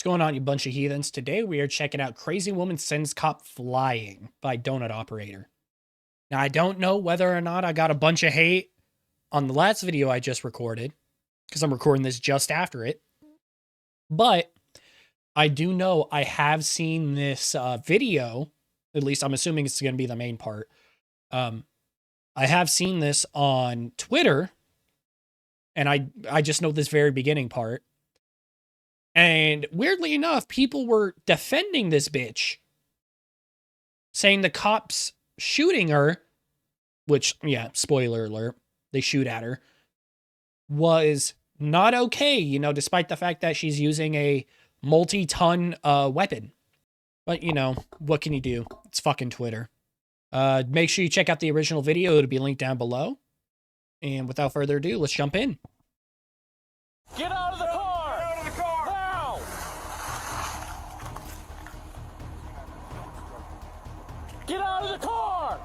What's going on, you bunch of heathens? Today we are checking out Crazy Woman Sends Cop Flying by Donut Operator. Now, I don't know whether or not I got a bunch of hate on the last video I just recorded, because I'm recording this just after it. But I do know I have seen this video, at least I'm assuming it's going to be the main part. I have seen this on Twitter, and I just know this very beginning part. And weirdly enough, people were defending this bitch, saying the cops shooting her, which, yeah, spoiler alert, they shoot at her, was not okay, you know, despite the fact that she's using a multi-ton weapon. But, you know, what can you do? It's fucking Twitter. Make sure you check out the original video. It'll be linked down below. And without further ado, let's jump in. Get out of the car! Get out of the car! Now! Get out of the car!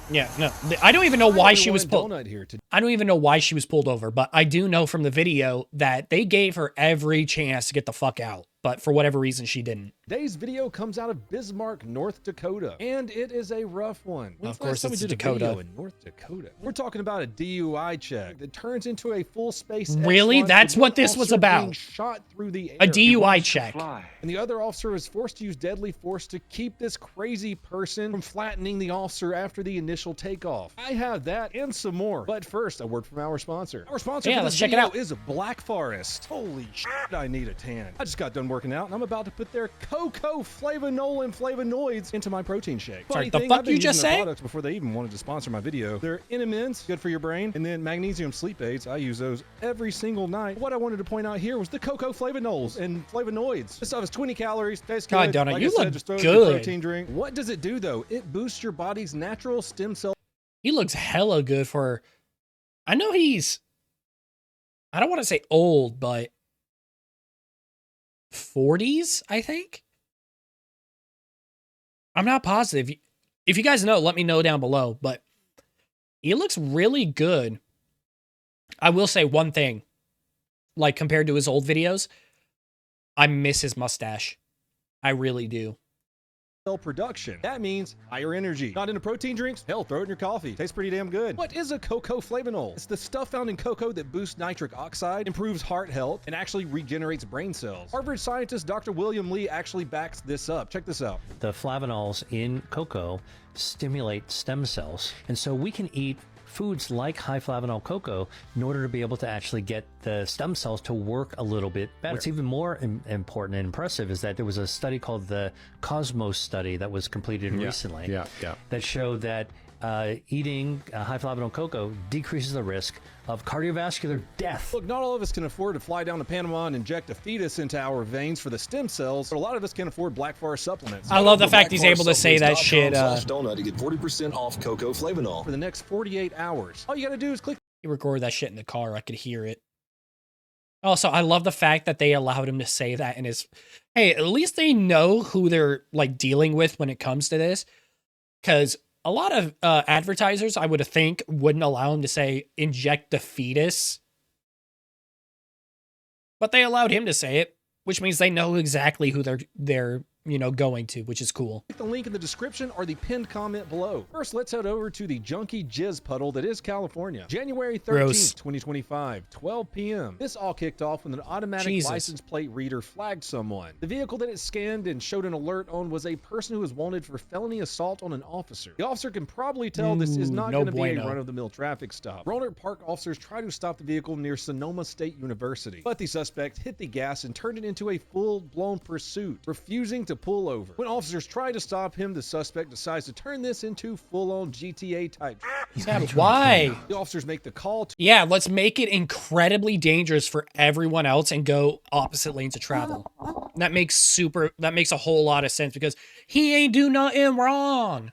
Yeah, no, I don't even know why she was pulled. Here I don't even know why she was pulled over, but I do know from the video that they gave her every chance to get the fuck out. But for whatever reason, she didn't. Today's video comes out of Bismarck, North Dakota, and it is a rough one. Of course, it's Dakota. In North Dakota. We're talking about a DUI check that turns into a full space. Really? That's what this was about. Shot through the air. A DUI check. And the other officer was forced to use deadly force to keep this crazy person from flattening the officer after the initial takeoff. I have that and some more. But first, a word from our sponsor. Our sponsor for let's this check it video out. is Black Forest. Holy shit, I need a tan. I just got done working out and I'm about to put their cocoa flavanol and flavonoids into my protein shake. Sorry, the fuck you just say? Products before they even wanted to sponsor my video. They're NMNs, good for your brain, and then magnesium sleep aids. I use those every single night. What I wanted to point out here was the cocoa flavanols and flavonoids. This stuff is 20 calories, tastes good. God, Donut, like you I said, look just throw it in a good. protein drink. What does it do though? It boosts your body's natural stem cell. He looks hella good for... I know he's... I don't want to say old, but... 40s, I think? I'm not positive. If you guys know, let me know down below, but he looks really good. I will say one thing, like compared to his old videos, I miss his mustache. I really do. Cell production. That means higher energy. Not into protein drinks? Hell, throw it in your coffee. Tastes pretty damn good. What is a cocoa flavanol? It's the stuff found in cocoa that boosts nitric oxide, improves heart health, and actually regenerates brain cells. Harvard scientist Dr. William Lee actually backs this up. Check this out. The flavonols in cocoa stimulate stem cells, and so we can eat foods like high flavanol cocoa in order to be able to actually get the stem cells to work a little bit better. What's even more important and impressive is that there was a study called the Cosmos study that was completed recently that showed that eating high flavanol cocoa decreases the risk of cardiovascular death. Look, not all of us can afford to fly down to Panama and inject a fetus into our veins for the stem cells, but a lot of us can afford Black Forest supplements. I love the fact he's able to say that shit. Donut to get 40% off cocoa flavanol For the next 48 hours. All you gotta do is click. He recorded that shit in the car. I could hear it. Also, I love the fact that they allowed him to say that in his... Hey, at least they know who they're, like, dealing with when it comes to this. Because a lot of advertisers, I would think, wouldn't allow him to say, inject the fetus. But they allowed him to say it, which means they know exactly who they're you know, going to, which is cool. Click the link in the description or the pinned comment below. First, let's head over to the junky jizz puddle that is California. January 13th, Gross. 2025, 12 p.m. This all kicked off when an automatic license plate reader flagged someone. The vehicle that it scanned and showed an alert on was a person who was wanted for felony assault on an officer. The officer can probably tell this is not going to be a run-of-the-mill traffic stop. Roanoke Park officers tried to stop the vehicle near Sonoma State University, but the suspect hit the gas and turned it into a full-blown pursuit, refusing to pull over. When officers try to stop him, the suspect decides to turn this into full-on GTA type. Yeah, why? The officers make the call to... Yeah, let's make it incredibly dangerous for everyone else and go opposite lanes of travel. That makes a whole lot of sense because he ain't do nothing wrong.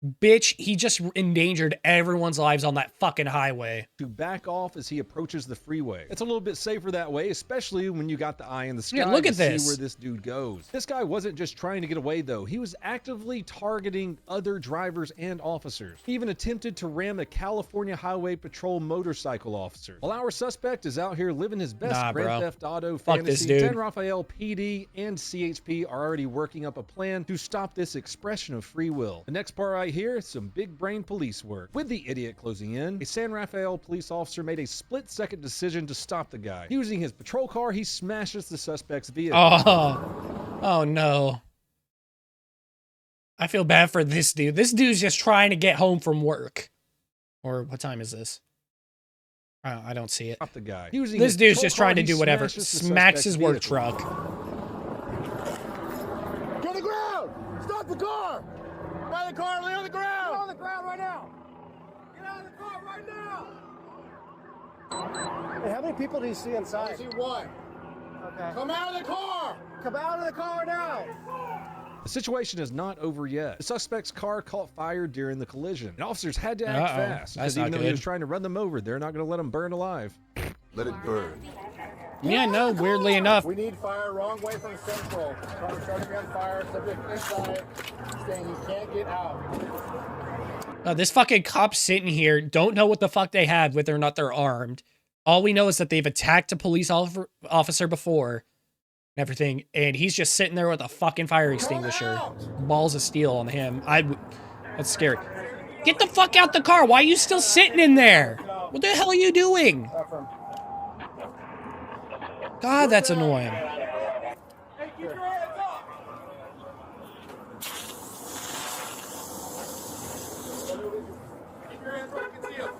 Bitch, he just endangered everyone's lives on that fucking highway. To back off as he approaches the freeway. It's a little bit safer that way, especially when you got the eye in the sky. Yeah, look at to this. See where this dude goes. This guy wasn't just trying to get away though. He was actively targeting other drivers and officers. He even attempted to ram a California Highway Patrol motorcycle officer. While our suspect is out here living his best Grand Theft Auto fantasy, San Rafael PD and CHP are already working up a plan to stop this expression of free will. The next part right here, some big brain police work. With the idiot closing in, a San Rafael police officer made a split-second decision to stop the guy. Using his patrol car, he smashes the suspect's vehicle. Oh no. I feel bad for this dude. This dude's just trying to get home from work. Or what time is this? I don't see it. Stop the guy. This dude's just trying to do whatever. Smacks his work truck. Get the ground! Stop the car! By the car, lay on the ground! Get on the ground right now! Get out of the car right now! Hey, how many people do you see inside? I see one. Okay. Come out of the car! Come out of the car now! The situation is not over yet. The suspect's car caught fire during the collision, and officers had to act fast. Because even though he was trying to run them over, they're not going to let him burn alive. Let it burn. Yeah, no, weirdly enough. We need fire, wrong way from Central. Car starting on fire, subject inside, saying he can't get out. This fucking cop sitting here don't know what the fuck they have, whether or not they're armed. All we know is that they've attacked a police officer before and everything, and he's just sitting there with a fucking fire extinguisher. Balls of steel on him. That's scary. Get the fuck out the car. Why are you still sitting in there? What the hell are you doing? God, that's annoying. Hey, keep your hands up! Keep your hands where I can see them.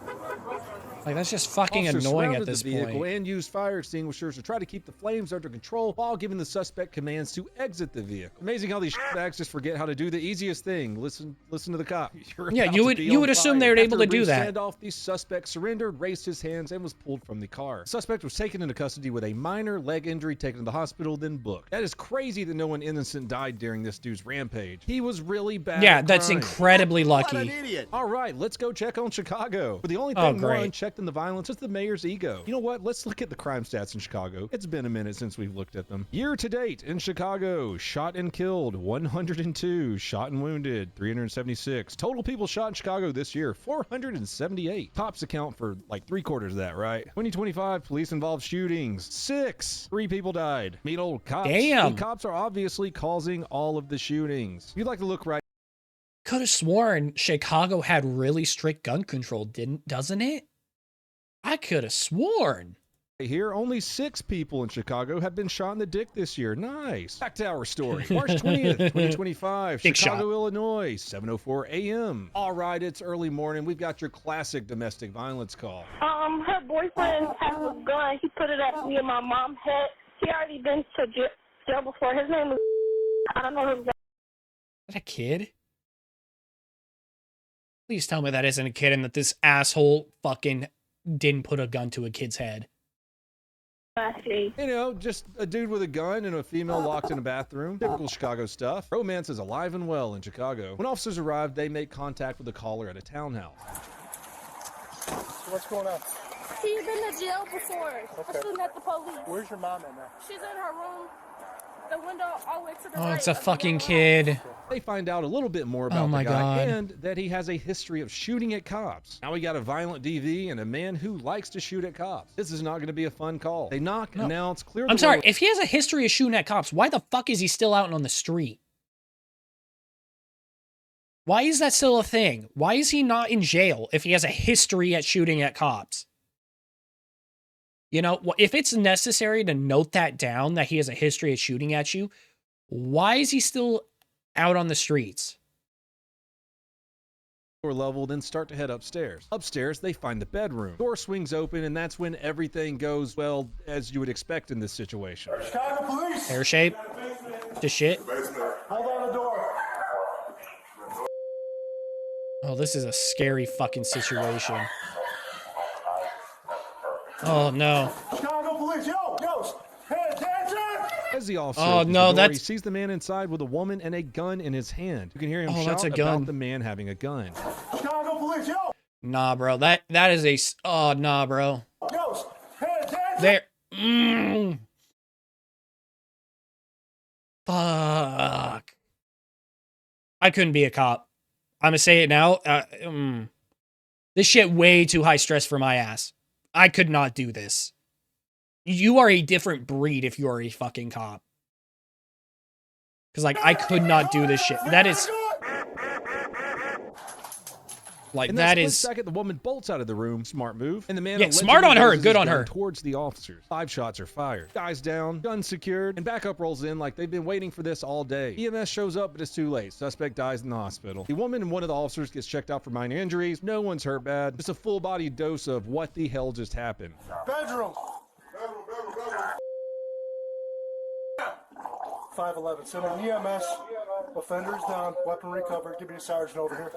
Like, that's just fucking annoying at this point. And used fire extinguishers to try to keep the flames under control while giving the suspect commands to exit the vehicle. Amazing how these bags just forget how to do the easiest thing. Listen to the cop. Yeah, you would assume they were able to do that. Standoff, the suspect surrendered, raised his hands, and was pulled from the car. The suspect was taken into custody with a minor leg injury, taken to the hospital, then booked. That is crazy that no one innocent died during this dude's rampage. He was really bad. Yeah, that's incredibly lucky. What an idiot. All right, let's go check on Chicago. But the only thing more unchecked than the violence is the mayor's ego. You know what? Let's look at the crime stats in Chicago. It's been a minute since we've looked at them. Year to date in Chicago, shot and killed 102, shot and wounded 376. Total people shot in Chicago this year 478. Cops account for like 3/4 of that, right? 2025 police involved shootings 6. 3 people died. Meet old cops. Damn. The cops are obviously causing all of the shootings. If you'd like to look right. Could have sworn Chicago had really strict gun control, doesn't it? I could have sworn. Here, only 6 people in Chicago have been shot in the dick this year. Nice. Back to our story. March 20th, 2025, Chicago, Illinois, 7:04 a.m. All right, it's early morning. We've got your classic domestic violence call. Her boyfriend has a gun. He put it at me and my mom's head. He already been to jail before. His name is... I don't know his name. Is that a kid? Please tell me that isn't a kid and that this asshole fucking didn't put a gun to a kid's head. You know, just a dude with a gun and a female locked in a bathroom. Typical Chicago stuff. Romance is alive and well in Chicago. When officers arrive, they make contact with the caller at a townhouse. What's going on? He's been to jail before. Okay. I shooting at the police. Where's your mom at now? She's in her room. The window all the way to the Oh, right. it's a fucking kid. They find out a little bit more about the guy and that he has a history of shooting at cops. Now we got a violent DV and a man who likes to shoot at cops. This is not going to be a fun call. They knock, announce, clear the I'm sorry, if he has a history of shooting at cops, why the fuck is he still out on the street? Why is that still a thing? Why is he not in jail if he has a history at shooting at cops? You know, if it's necessary to note that down, that he has a history of shooting at you, why is he still out on the streets? Level, then start to head upstairs. Upstairs, they find the bedroom. Door swings open, and that's when everything goes, well, as you would expect in this situation. Chicago police! Hair shape? To shit? Hold on the door. Oh, this is a scary fucking situation. Oh, no. Chicago police, yo! Hands up! As the officer Oh, opens no, the door, he that's- sees the man inside with a woman and a gun in his hand. You can hear him Oh, that's shout a gun. about the man having a gun. Chicago police, yo! Nah, bro. That is a. Oh, nah, bro. Yo, pay attention! There. Fuck. I couldn't be a cop. I'm gonna say it now. This shit way too high stress for my ass. I could not do this. You are a different breed if you are a fucking cop. Because, like, I could not do this shit. That is... Like, In that split is... second, the woman bolts out of the room. Smart move. And the man Yeah, smart on allegedly her. raises Good his on gun her. towards the officers. 5 shots are fired. Guys down, gun secured, and backup rolls in like they've been waiting for this all day. EMS shows up, but it's too late. Suspect dies in the hospital. The woman and one of the officers gets checked out for minor injuries. No one's hurt bad. Just a full-body dose of what the hell just happened. Bedroom. 511. Send an EMS. Offenders down. Weapon recovered. Give me a sergeant over here.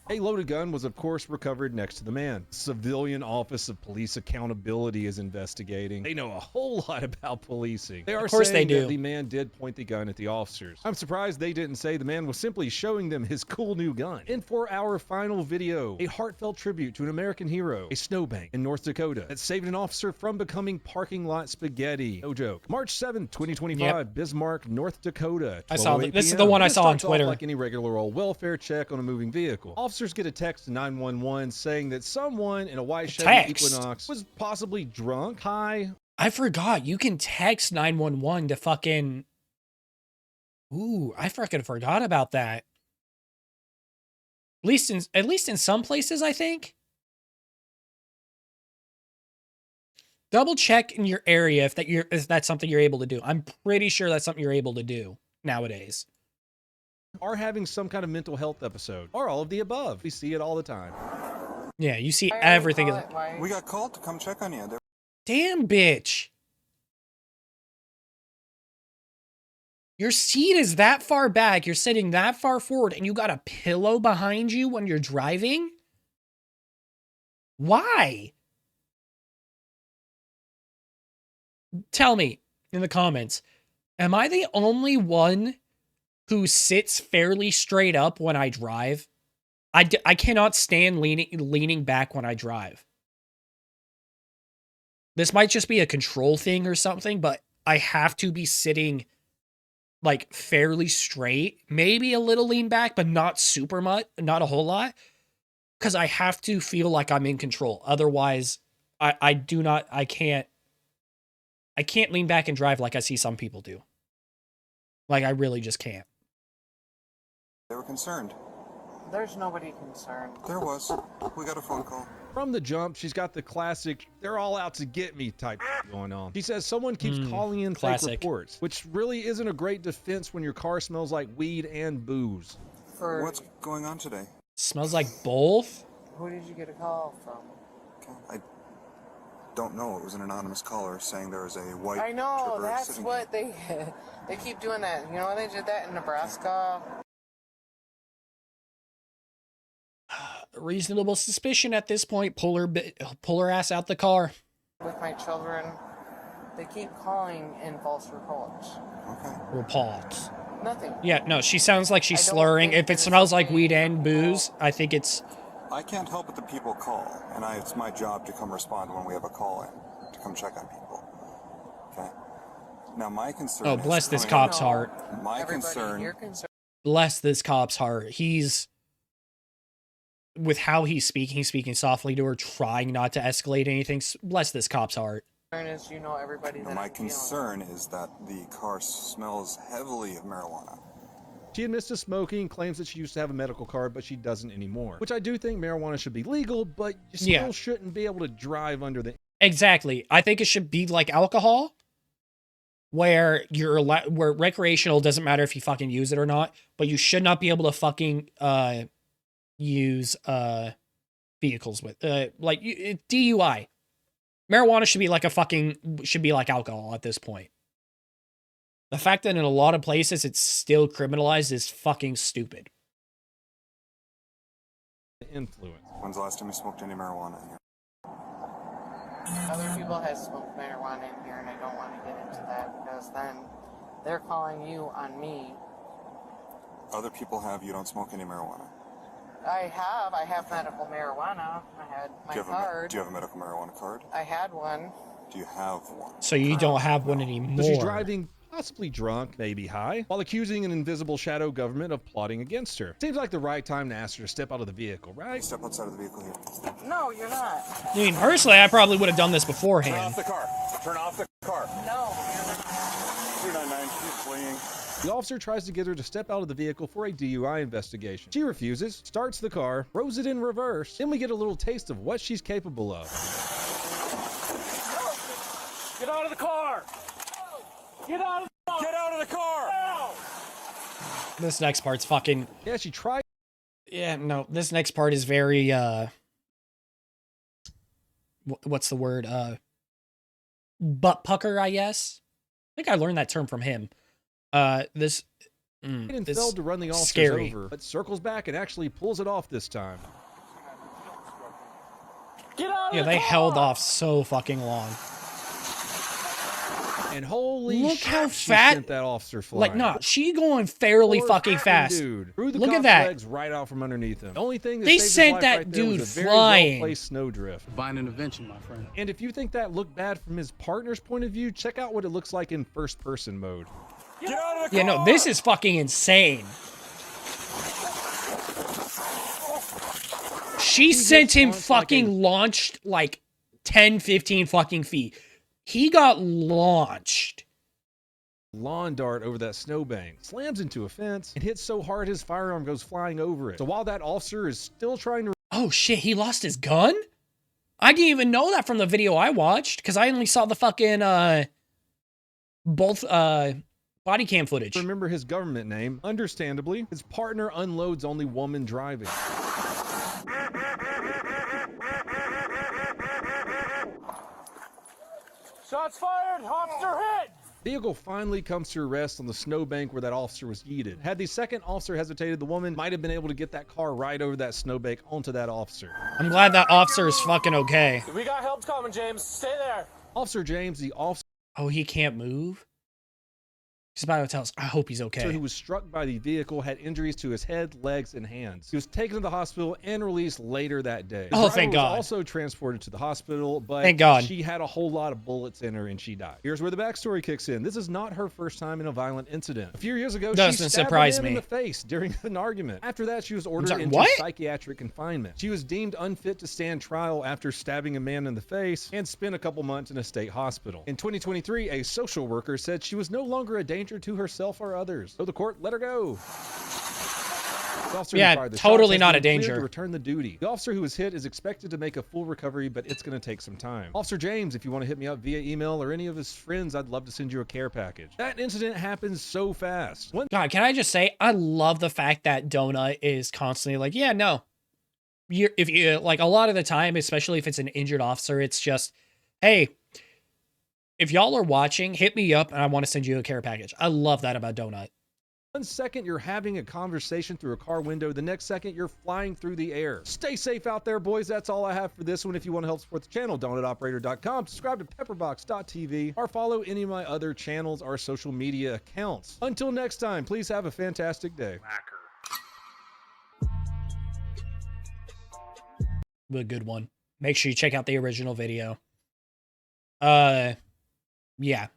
A loaded gun was, of course, recovered next to the man. Civilian Office of Police Accountability is investigating. They know a whole lot about policing. They are Of course saying they do. that the man did point the gun at the officers. I'm surprised they didn't say the man was simply showing them his cool new gun. And for our final video, a heartfelt tribute to an American hero, a snowbank in North Dakota that saved an officer from becoming parking lot spaghetti. No joke. March 7th, 2025, Yep. Bismarck, North Dakota. I saw 12:08 this is PM. the one I This saw on starts off Twitter. like any regular old welfare check on a moving vehicle. Officers get a text to 911 saying that someone in a white Chevy text? Equinox was possibly drunk, high. I forgot. You can text 911 to fucking... Ooh, I fucking forgot about that. At least in some places, I think. Double check in your area if that's something you're able to do. I'm pretty sure that's something you're able to do nowadays. Are having some kind of mental health episode, or all of the above. We see it all the time. Yeah, you see everything. We got called to come check on you. Damn, bitch. Your seat is that far back. You're sitting that far forward, and you got a pillow behind you when you're driving? Why? Tell me in the comments, am I the only one who sits fairly straight up when I drive? I cannot stand leaning back when I drive. This might just be a control thing or something, but I have to be sitting like fairly straight, maybe a little lean back, but not super much, not a whole lot, because I have to feel like I'm in control. Otherwise, I can't lean back and drive like I see some people do. Like, I really just can't. They were concerned. There's nobody concerned. There was. We got a phone call. From the jump, she's got the classic, they're all out to get me type going on. She says someone keeps calling in fake classic. reports, which really isn't a great defense when your car smells like weed and booze. What's going on today? Smells like both? Who did you get a call from? I don't know. It was an anonymous caller saying there was a white. I know, Trooper that's sitting what they keep doing that. You know, they did that in Nebraska. Reasonable suspicion at this point. Pull her ass out the car. With my children, they keep calling in false reports. Okay. Reports. Nothing. Yeah, no, she sounds like she's I don't slurring. think If it it's smells like okay weed and to booze, call. I think it's... I can't help it that people call, and it's my job to come respond when we have a call in, to come check on people. Okay? Now, my concern Oh, is bless this coming- cop's heart. My Everybody, concern... you're concerned. Bless this cop's heart. He's... With how he's speaking softly to her, trying not to escalate anything. Bless this cop's heart. Is, you know, everybody that My I'm dealing with. concern is that the car smells heavily of marijuana. She admits to smoking, claims that she used to have a medical card, but she doesn't anymore. Which I do think marijuana should be legal, but you still shouldn't be able to drive under the... Exactly. I think it should be like alcohol, where where recreational doesn't matter if you fucking use it or not, but you should not be able to fucking use vehicles with like DUI. Marijuana should be like alcohol at this point. The fact that in a lot of places it's still criminalized is fucking stupid. influence. When's the last time you smoked any marijuana in here? Other people have smoked marijuana in here, and I don't want to get into that because then They're calling you on me. Other people have. You don't smoke any marijuana. I have medical marijuana. I had my card. Do you have a medical marijuana card? I had one. Do you have one? So you don't have one anymore. So she's driving, possibly drunk, maybe high, while accusing an invisible shadow government of plotting against her. Seems like the right time to ask her to step out of the vehicle, right? Step outside of the vehicle here. No, you're not. I mean, personally, I probably would have done this Turn beforehand. off the car. Turn off the car. No. 399. She's fleeing. The officer tries to get her to step out of the vehicle for a DUI investigation. She refuses, starts the car, throws it in reverse. Then we get a little taste of what she's capable of. Get out of the car! Get out of the car! Get out of the car! This next part's fucking... Yeah, she tried. Yeah, no, this next part is very, what's the word? Butt pucker, I guess? I think I learned that term from him. This failed to run the officers scary. over, but circles back and actually pulls it off this time. Get out of Yeah, the they car! held off so fucking long. And holy Look shit, how she fat- sent that officer flying. Like, nah, she going fairly Poor fucking fast. Dude. Threw the Look at cop's that. legs right out from underneath him. The only thing that They saved his sent life that right there was dude a very flying. well-placed snowdrift. Divine intervention, my friend. And if you think that looked bad from his partner's point of view, check out what it looks like in first-person mode. Get out of the Yeah, car! no, this is fucking insane. She sent him launched like fucking launched like 10, 15 fucking feet. He got launched. Lawn dart over that snowbank, slams into a fence, and hits so hard his firearm goes flying over it. So while that officer is still trying to... Oh shit, he lost his gun? I didn't even know that from the video I watched, because I only saw the fucking, both, body cam footage. remember his government name, understandably, his partner unloads only woman driving. Shots fired! Officer hit! Vehicle finally comes to a rest on the snowbank where that officer was yeeted. Had the second officer hesitated, the woman might have been able to get that car right over that snowbank onto that officer. I'm glad that officer is fucking okay. We got help coming, James. Stay there. Officer James, the officer Oh, he can't move? He's about to tell us, I hope he's okay. who was struck by the vehicle, had injuries to his head, legs, and hands. He was taken to the hospital and released later that day. Oh, The driver thank God. was also transported to the hospital, but Thank God. she had a whole lot of bullets in her and she died. Here's where the backstory kicks in. This is not her first time in a violent incident. A few years ago, she Doesn't stabbed surprise a man in me. the face during an argument. After that, she was ordered sorry, into what? psychiatric confinement. She was deemed unfit to stand trial after stabbing a man in the face and spent a couple months in a state hospital. In 2023, a social worker said she was no longer a danger to herself or others, so the court let her go. The officer who Yeah, fired the totally shots has not a been cleared danger. to return the duty. The officer who was hit is expected to make a full recovery, but it's going to take some time. Officer James, if you want to hit me up via email or any of his friends, I'd love to send you a care package. That incident happens so fast. God, can I just say, I love the fact that Donut is constantly like, yeah, no. If you, like, a lot of the time, especially if it's an injured officer, it's just, hey, if y'all are watching, hit me up and I want to send you a care package. I love that about Donut. 1 second you're having a conversation through a car window, the next second you're flying through the air. Stay safe out there, boys. That's all I have for this one. If you want to help support the channel, donutoperator.com, subscribe to pepperbox.tv, or follow any of my other channels or social media accounts. Until next time, please have a fantastic day. A good one. Make sure you check out the original video. Yeah.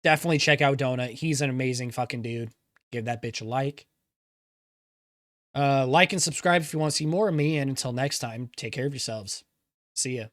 Definitely check out Donut. He's an amazing fucking dude. Give that bitch a like. Like and subscribe if you want to see more of me. And until next time, take care of yourselves. See ya.